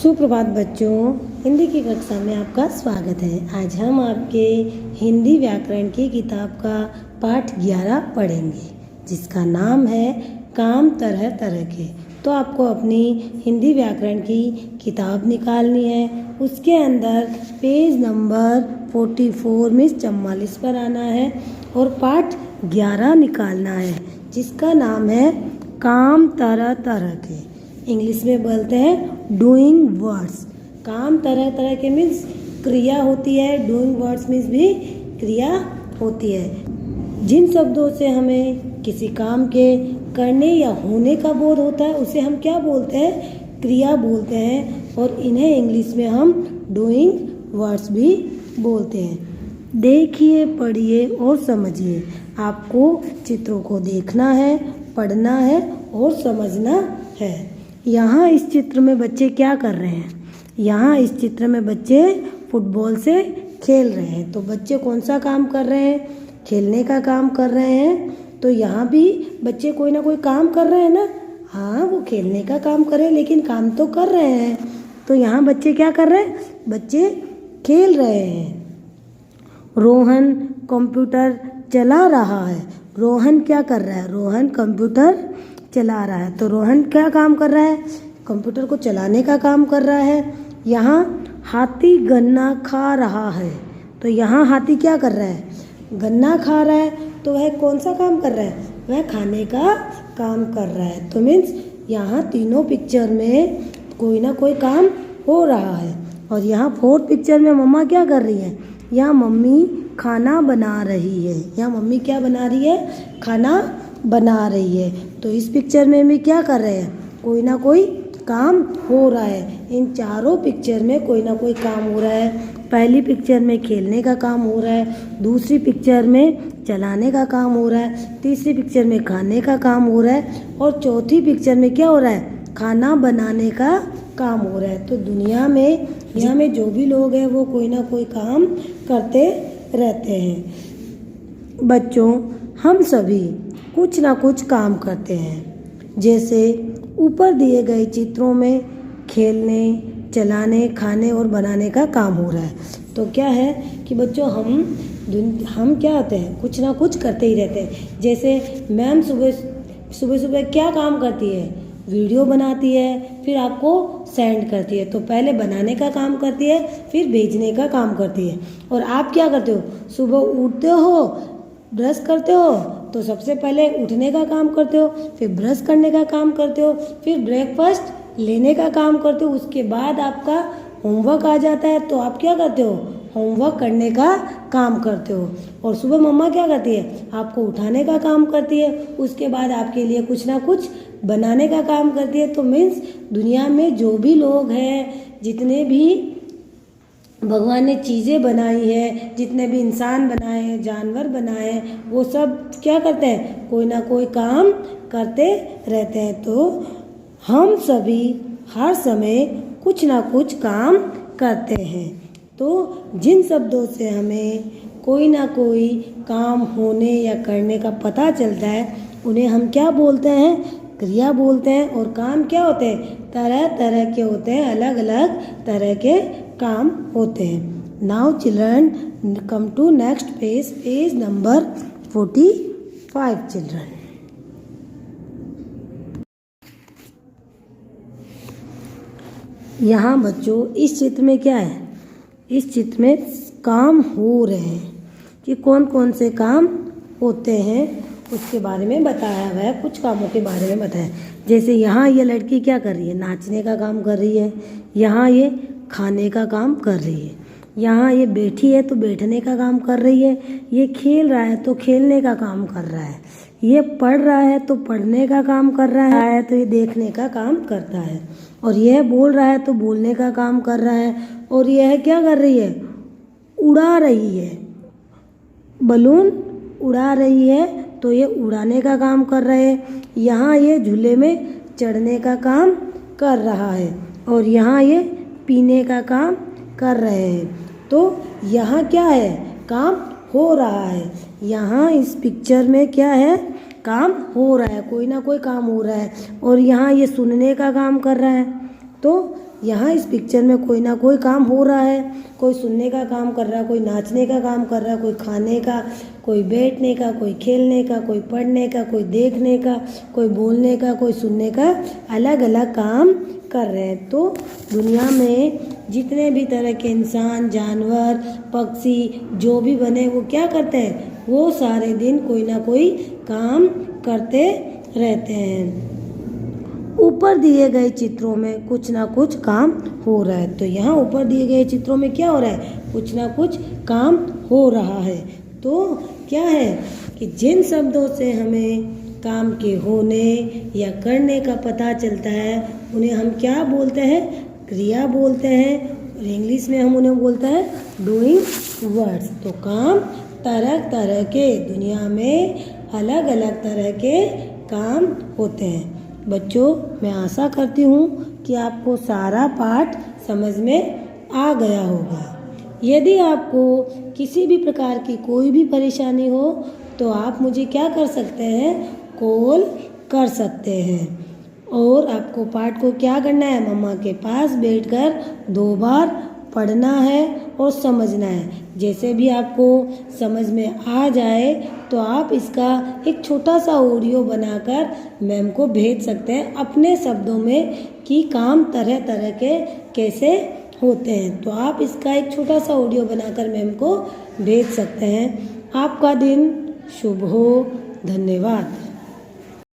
सुप्रभात बच्चों, हिंदी की कक्षा में आपका स्वागत है। आज हम आपके हिंदी व्याकरण की किताब का पाठ 11 पढ़ेंगे, जिसका नाम है काम तरह तरह के। तो आपको अपनी हिंदी व्याकरण की किताब निकालनी है। उसके अंदर पेज नंबर 44 में 44 पर आना है और पाठ 11 निकालना है, जिसका नाम है काम तरह तरह के। इंग्लिश में बोलते हैं डूइंग वर्ड्स। काम तरह तरह के मीन्स क्रिया होती है, डूइंग वर्ड्स मीन्स भी क्रिया होती है। जिन शब्दों से हमें किसी काम के करने या होने का बोध होता है उसे हम क्या बोलते हैं? क्रिया बोलते हैं, और इन्हें इंग्लिश में हम डूइंग वर्ड्स भी बोलते हैं। देखिए, पढ़िए और समझिए। आपको चित्रों को देखना है, पढ़ना है और समझना है। यहाँ इस चित्र में बच्चे क्या कर रहे हैं? यहाँ इस चित्र में बच्चे फुटबॉल से खेल रहे हैं। तो बच्चे कौन सा काम कर रहे हैं? खेलने का काम कर रहे हैं। तो यहाँ भी बच्चे कोई ना कोई काम कर रहे हैं ना। हाँ, वो खेलने का काम कर रहे हैं, लेकिन काम तो कर रहे हैं। तो यहाँ बच्चे क्या कर रहे हैं? बच्चे खेल रहे हैं। रोहन कंप्यूटर चला रहा है। रोहन क्या कर रहा है? रोहन कंप्यूटर चला रहा है। तो रोहन क्या काम कर रहा है? कंप्यूटर को चलाने का काम कर रहा है। यहाँ हाथी गन्ना खा रहा है। तो यहाँ हाथी क्या कर रहा है? गन्ना खा रहा है। तो वह कौन सा काम कर रहा है? वह खाने का काम कर रहा है। तो मीन्स यहाँ तीनों पिक्चर में कोई ना कोई काम हो रहा है। और यहाँ फोर्थ पिक्चर में मम्मा क्या कर रही है? यहाँ मम्मी खाना बना रही है। यहाँ मम्मी क्या बना रही है? खाना बना रही है। तो इस पिक्चर में भी क्या कर रहे हैं? कोई ना कोई काम हो रहा है। इन चारों पिक्चर में कोई ना कोई काम हो रहा है। पहली पिक्चर में खेलने का काम हो रहा है, दूसरी पिक्चर में चलाने का काम हो रहा है, तीसरी पिक्चर में खाने का काम हो रहा है, और चौथी पिक्चर में क्या हो रहा है? खाना बनाने का काम हो रहा है। तो दुनिया में जो भी लोग हैं वो कोई ना कोई काम करते रहते हैं। बच्चों, हम सभी कुछ ना कुछ काम करते हैं। जैसे ऊपर दिए गए चित्रों में खेलने, चलाने, खाने और बनाने का काम हो रहा है। तो क्या है कि बच्चों हम क्या होते हैं? कुछ ना कुछ करते ही रहते हैं। जैसे मैम सुबह क्या काम करती है? वीडियो बनाती है, फिर आपको सेंड करती है। तो पहले बनाने का काम करती है, फिर भेजने का काम करती है। और आप क्या करते हो? सुबह उठते हो, ब्रश करते हो, तो सबसे पहले उठने का काम करते हो, फिर ब्रश करने का काम करते हो, फिर ब्रेकफास्ट लेने का काम करते हो। उसके बाद आपका होमवर्क आ जाता है, तो आप क्या करते हो? होमवर्क करने का काम करते हो। और सुबह मम्मा क्या करती है? आपको उठाने का काम करती है। उसके बाद आपके लिए कुछ ना कुछ बनाने का काम करती है। तो मीन्स दुनिया में जो भी लोग हैं, जितने भी भगवान ने चीज़ें बनाई है, जितने भी इंसान बनाए हैं, जानवर बनाए हैं, वो सब क्या करते हैं? कोई ना कोई काम करते रहते हैं। तो हम सभी हर समय कुछ ना कुछ काम करते हैं। तो जिन शब्दों से हमें कोई ना कोई काम होने या करने का पता चलता है, उन्हें हम क्या बोलते हैं? क्रिया बोलते हैं। और काम क्या होते हैं? तरह तरह के होते हैं, अलग अलग तरह के काम होते हैं। Now children, come to next page number 45 children. यहाँ बच्चों इस चित्र में क्या है? इस चित्र में काम हो रहे हैं कि कौन कौन से काम होते हैं उसके बारे में बताया हुआ है। कुछ कामों के बारे में बताया। जैसे यहाँ ये लड़की क्या कर रही है? नाचने का काम कर रही है। यहाँ ये खाने का काम कर रही है। यहाँ ये बैठी है तो बैठने का काम कर रही है। ये खेल रहा है तो खेलने का काम कर रहा है। ये पढ़ रहा है तो पढ़ने का काम कर रहा है। तो ये देखने का काम करता है। और यह बोल रहा है तो बोलने का काम कर रहा है। और यह क्या कर रही है? उड़ा रही है। बलून उड़ा रही है, तो ये उड़ाने का काम कर रहे हैं। यहाँ ये झूले में चढ़ने का काम कर रहा है। और यहाँ ये पीने का काम कर रहे हैं। तो यहाँ क्या है? काम हो रहा है। यहाँ इस पिक्चर में क्या है? काम हो रहा है, कोई ना कोई काम हो रहा है। और यहाँ ये सुनने का काम कर रहा है। तो यहाँ इस पिक्चर में कोई ना कोई काम हो रहा है। कोई सुनने का काम कर रहा है, कोई नाचने का काम कर रहा है, कोई खाने का, कोई बैठने का, कोई खेलने का, कोई पढ़ने का, कोई देखने का, कोई बोलने का, कोई सुनने का, अलग अलग काम कर रहे हैं। तो दुनिया में जितने भी तरह के इंसान, जानवर, पक्षी जो भी बने वो क्या करते हैं, वो सारे दिन कोई ना कोई काम करते रहते हैं। ऊपर दिए गए चित्रों में कुछ ना कुछ काम हो रहा है। तो यहाँ ऊपर दिए गए चित्रों में क्या हो रहा है, कुछ ना कुछ काम हो रहा है। तो क्या है कि जिन शब्दों से हमें काम के होने या करने का पता चलता है उन्हें हम क्या बोलते हैं, क्रिया बोलते हैं, और इंग्लिश में हम उन्हें बोलते हैं डूइंग वर्ड्स। तो काम तरह तरह के, दुनिया में अलग अलग तरह के काम होते हैं। बच्चों, मैं आशा करती हूँ कि आपको सारा पाठ समझ में आ गया होगा। यदि आपको किसी भी प्रकार की कोई भी परेशानी हो तो आप मुझे क्या कर सकते हैं, कॉल कर सकते हैं। और आपको पाठ को क्या करना है, मम्मा के पास बैठकर 2 बार पढ़ना है और समझना है। जैसे भी आपको समझ में आ जाए तो आप इसका एक छोटा सा ऑडियो बनाकर मैम को भेज सकते हैं अपने शब्दों में कि काम तरह तरह के कैसे होते हैं। तो आप इसका एक छोटा सा ऑडियो बनाकर मैम को भेज सकते हैं। आपका दिन शुभ हो। धन्यवाद।